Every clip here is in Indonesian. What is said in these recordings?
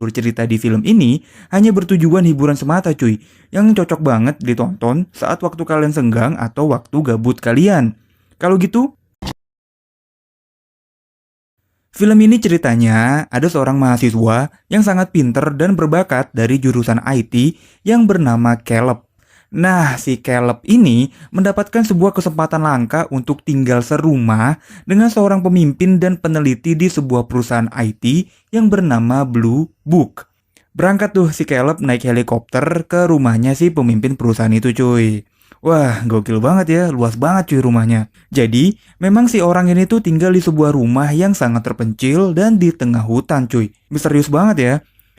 Alur cerita di film ini hanya bertujuan hiburan semata cuy, yang cocok banget ditonton saat waktu kalian senggang atau waktu gabut kalian. Kalau gitu, film ini ceritanya ada seorang mahasiswa yang sangat pinter dan berbakat dari jurusan IT yang bernama Caleb. Nah, si Caleb ini mendapatkan sebuah kesempatan langka untuk tinggal serumah dengan seorang pemimpin dan peneliti di sebuah perusahaan IT yang bernama Blue Book. Berangkat tuh si Caleb naik helikopter ke rumahnya si pemimpin perusahaan itu cuy. Wah, gokil banget ya, luas banget cuy rumahnya. Jadi, memang si orang ini tuh tinggal di sebuah rumah yang sangat terpencil dan di tengah hutan cuy. Misterius banget ya.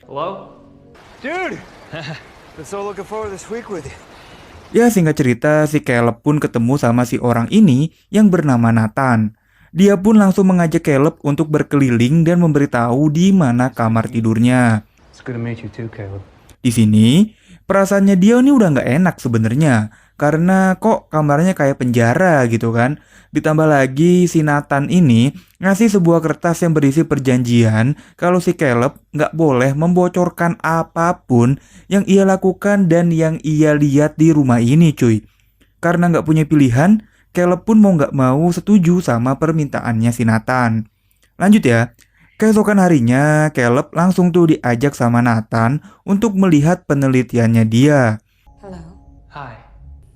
Hello? Dude! Been so looking forward this week with you. Ya singkat cerita, si Caleb pun ketemu sama si orang ini yang bernama Nathan. Dia pun langsung mengajak Caleb untuk berkeliling dan memberitahu di mana kamar tidurnya. It's good to meet you too, Caleb. Di sini, perasaannya dia nih udah nggak enak sebenarnya, karena kok kamarnya kayak penjara gitu kan. Ditambah lagi si Nathan ini ngasih sebuah kertas yang berisi perjanjian kalau si Caleb nggak boleh membocorkan apapun yang ia lakukan dan yang ia lihat di rumah ini cuy. Karena nggak punya pilihan, Caleb pun mau nggak mau setuju sama permintaannya si Nathan. Lanjut ya. Keesokan harinya, Caleb langsung tuh diajak sama Nathan untuk melihat penelitiannya dia. Hello, Hi,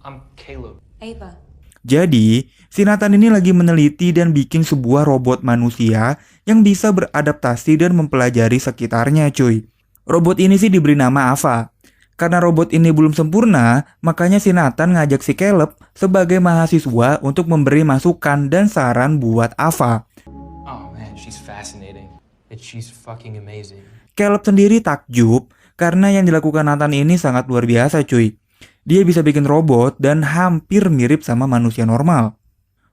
I'm Caleb. Ava. Jadi, si Nathan ini lagi meneliti dan bikin sebuah robot manusia yang bisa beradaptasi dan mempelajari sekitarnya cuy. Robot ini sih diberi nama Ava. Karena robot ini belum sempurna, makanya si Nathan ngajak si Caleb sebagai mahasiswa untuk memberi masukan dan saran buat Ava. Oh man, she's fascinating. And she's fucking amazing. Caleb sendiri takjub karena yang dilakukan Nathan ini sangat luar biasa cuy. Dia bisa bikin robot dan hampir mirip sama manusia normal.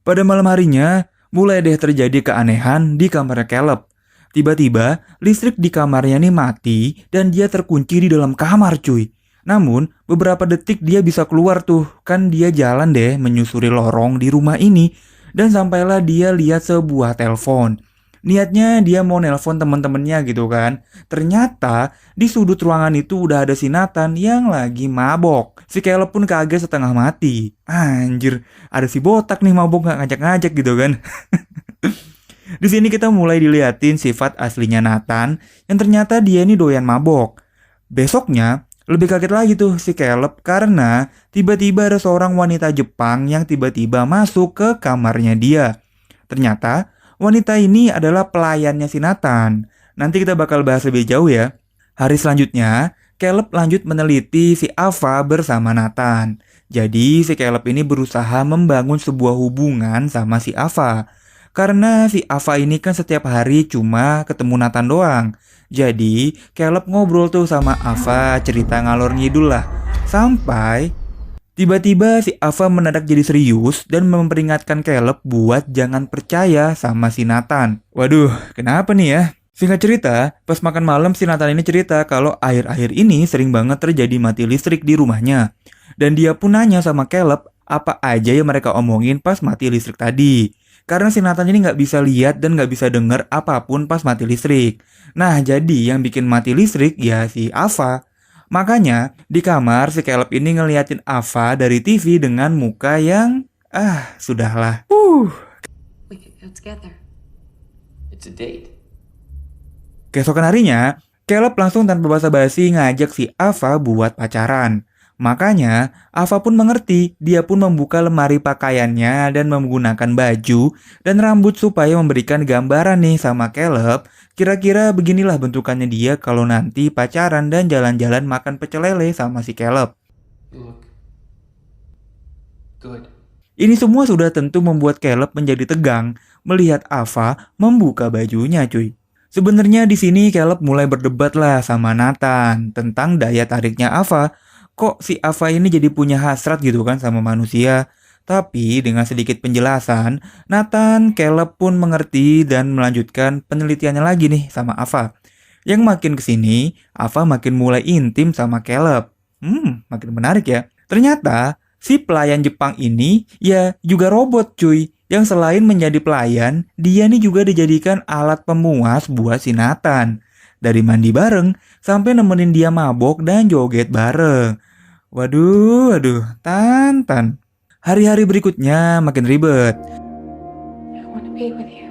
Pada malam harinya, mulai deh terjadi keanehan di kamarnya Caleb. Tiba-tiba, listrik di kamarnya nih mati dan dia terkunci di dalam kamar cuy. Namun, beberapa detik dia bisa keluar tuh, kan dia jalan deh menyusuri lorong di rumah ini. Dan sampailah dia lihat sebuah telepon. Niatnya dia mau nelpon teman-temannya gitu kan. Ternyata di sudut ruangan itu udah ada si Nathan yang lagi mabok. Si Caleb pun kaget setengah mati. Anjir, ada si botak nih mabok gak ngajak-ngajak gitu kan. Di sini kita mulai diliatin sifat aslinya Nathan yang ternyata dia ini doyan mabok. Besoknya lebih kaget lagi tuh si Caleb karena tiba-tiba ada seorang wanita Jepang yang tiba-tiba masuk ke kamarnya dia. Ternyata wanita ini adalah pelayannya si Nathan. Nanti kita bakal bahas lebih jauh ya. Hari selanjutnya, Caleb lanjut meneliti si Ava bersama Nathan. Jadi si Caleb ini berusaha membangun sebuah hubungan sama si Ava. Karena si Ava ini kan setiap hari cuma ketemu Nathan doang. Jadi Caleb ngobrol tuh sama Ava, cerita ngalor ngidul lah. Sampai tiba-tiba si Ava mendadak jadi serius dan memperingatkan Caleb buat jangan percaya sama si Nathan. Waduh, kenapa nih ya? Singkat cerita, pas makan malam si Nathan ini cerita kalau akhir-akhir ini sering banget terjadi mati listrik di rumahnya. Dan dia pun nanya sama Caleb apa aja yang mereka omongin pas mati listrik tadi. Karena si Nathan ini nggak bisa lihat dan nggak bisa denger apapun pas mati listrik. Nah, jadi yang bikin mati listrik ya si Ava. Makanya, di kamar si Caleb ini ngeliatin Ava dari TV dengan muka yang, sudahlah. We could go together. It's a date. Keesokan harinya, Caleb langsung tanpa basa-basi ngajak si Ava buat pacaran. Makanya, Ava pun mengerti, dia pun membuka lemari pakaiannya dan menggunakan baju dan rambut supaya memberikan gambaran nih sama Caleb. Kira-kira beginilah bentukannya dia kalau nanti pacaran dan jalan-jalan makan pecel lele sama si Caleb. You look good. Ini semua sudah tentu membuat Caleb menjadi tegang melihat Ava membuka bajunya cuy. Sebenarnya di sini Caleb mulai berdebat lah sama Nathan tentang daya tariknya Ava. Kok si Ava ini jadi punya hasrat gitu kan sama manusia? Tapi dengan sedikit penjelasan, Nathan, Caleb pun mengerti dan melanjutkan penelitiannya lagi nih sama Ava. Yang makin kesini, Ava makin mulai intim sama Caleb. Makin menarik ya. Ternyata si pelayan Jepang ini ya juga robot cuy. Yang selain menjadi pelayan, dia nih juga dijadikan alat pemuas buat si Nathan. Dari mandi bareng, sampai nemenin dia mabok dan joget bareng. Waduh, Tantan. Hari-hari berikutnya makin ribet. I want to be with you.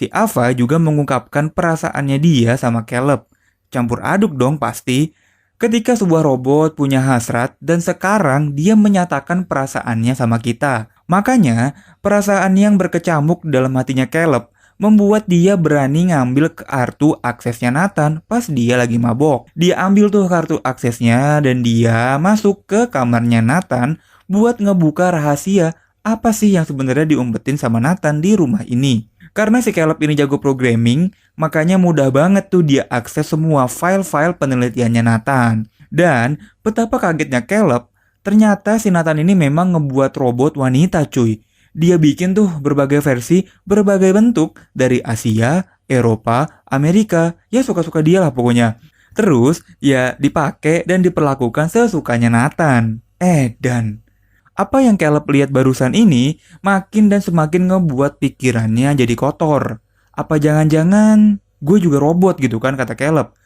Si Ava juga mengungkapkan perasaannya dia sama Caleb. Campur aduk dong pasti. Ketika sebuah robot punya hasrat dan sekarang dia menyatakan perasaannya sama kita. Makanya, perasaan yang berkecamuk dalam hatinya Caleb membuat dia berani ngambil kartu aksesnya Nathan pas dia lagi mabok. Dia ambil tuh kartu aksesnya dan dia masuk ke kamarnya Nathan buat ngebuka rahasia apa sih yang sebenarnya diumpetin sama Nathan di rumah ini. Karena si Caleb ini jago programming, makanya mudah banget tuh dia akses semua file-file penelitiannya Nathan. Dan betapa kagetnya Caleb, ternyata si Nathan ini memang ngebuat robot wanita cuy. Dia bikin tuh berbagai versi, berbagai bentuk dari Asia, Eropa, Amerika, ya suka-suka dia lah pokoknya. Terus ya dipakai dan diperlakukan sesukanya Nathan. Dan apa yang Caleb lihat barusan ini makin dan semakin ngebuat pikirannya jadi kotor. Apa jangan-jangan gue juga robot gitu kan, kata Caleb.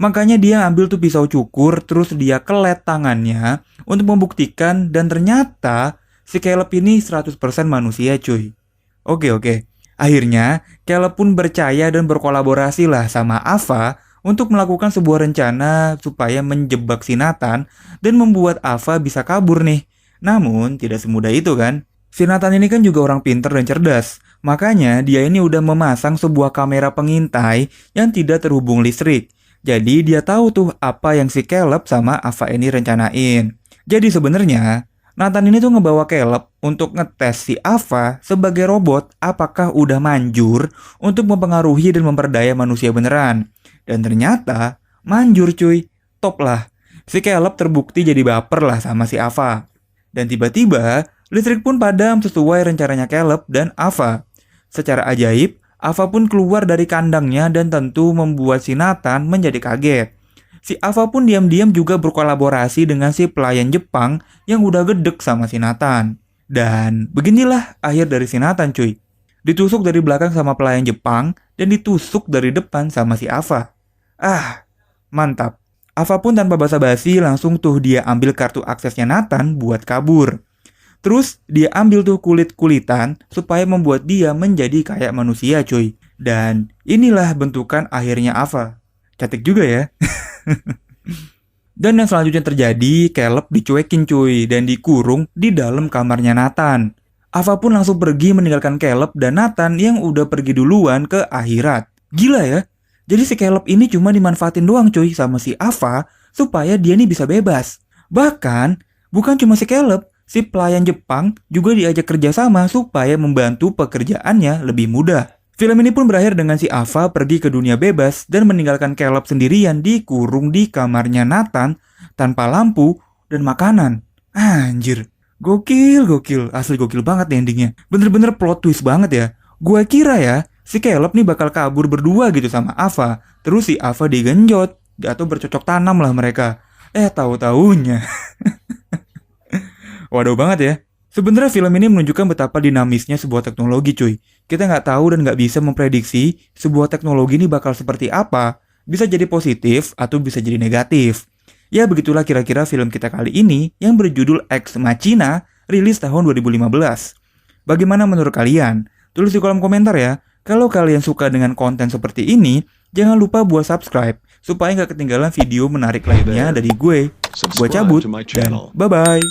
Makanya dia ambil tuh pisau cukur terus dia kelet tangannya untuk membuktikan dan ternyata si Caleb ini 100% manusia cuy. Oke. Akhirnya Caleb pun percaya dan berkolaborasi lah sama Ava untuk melakukan sebuah rencana supaya menjebak si Nathan dan membuat Ava bisa kabur nih. Namun tidak semudah itu kan. Si Nathan ini kan juga orang pinter dan cerdas. Makanya dia ini udah memasang sebuah kamera pengintai yang tidak terhubung listrik. Jadi dia tahu tuh apa yang si Caleb sama Ava ini rencanain. Jadi sebenarnya Nathan ini tuh ngebawa Caleb untuk ngetes si Ava sebagai robot apakah udah manjur untuk mempengaruhi dan memperdaya manusia beneran. Dan ternyata manjur cuy, top lah. Si Caleb terbukti jadi baper lah sama si Ava. Dan tiba-tiba listrik pun padam sesuai rencananya Caleb dan Ava. Secara ajaib, Ava pun keluar dari kandangnya dan tentu membuat si Nathan menjadi kaget. Si Ava pun diam-diam juga berkolaborasi dengan si pelayan Jepang yang udah gedek sama si Nathan. Dan beginilah akhir dari si Nathan cuy. Ditusuk dari belakang sama pelayan Jepang dan ditusuk dari depan sama si Ava. Mantap. Ava pun tanpa basa-basi langsung tuh dia ambil kartu aksesnya Nathan buat kabur. Terus dia ambil tuh kulit-kulitan supaya membuat dia menjadi kayak manusia cuy. Dan inilah bentukan akhirnya Ava. Cantik juga ya. Dan yang selanjutnya terjadi, Caleb dicuekin cuy dan dikurung di dalam kamarnya Nathan. Ava pun langsung pergi meninggalkan Caleb dan Nathan yang udah pergi duluan ke akhirat. Gila ya. Jadi si Caleb ini cuma dimanfaatin doang cuy sama si Ava supaya dia nih bisa bebas. Bahkan bukan cuma si Caleb, si pelayan Jepang juga diajak kerjasama supaya membantu pekerjaannya lebih mudah. Film ini pun berakhir dengan si Ava pergi ke dunia bebas dan meninggalkan Caleb sendirian dikurung di kamarnya Nathan tanpa lampu dan makanan. Anjir, gokil, asli gokil banget nih endingnya. Bener-bener plot twist banget ya. Gua kira ya, si Caleb nih bakal kabur berdua gitu sama Ava. Terus si Ava digenjot atau bercocok tanam lah mereka. Tahu-taunya. Waduh banget ya. Sebenarnya film ini menunjukkan betapa dinamisnya sebuah teknologi cuy. Kita nggak tahu dan nggak bisa memprediksi sebuah teknologi ini bakal seperti apa. Bisa jadi positif atau bisa jadi negatif. Ya begitulah kira-kira film kita kali ini yang berjudul Ex Machina, rilis tahun 2015. Bagaimana menurut kalian? Tulis di kolom komentar ya. Kalau kalian suka dengan konten seperti ini, jangan lupa buat subscribe supaya nggak ketinggalan video menarik lainnya dari gue. Gue cabut dan bye-bye.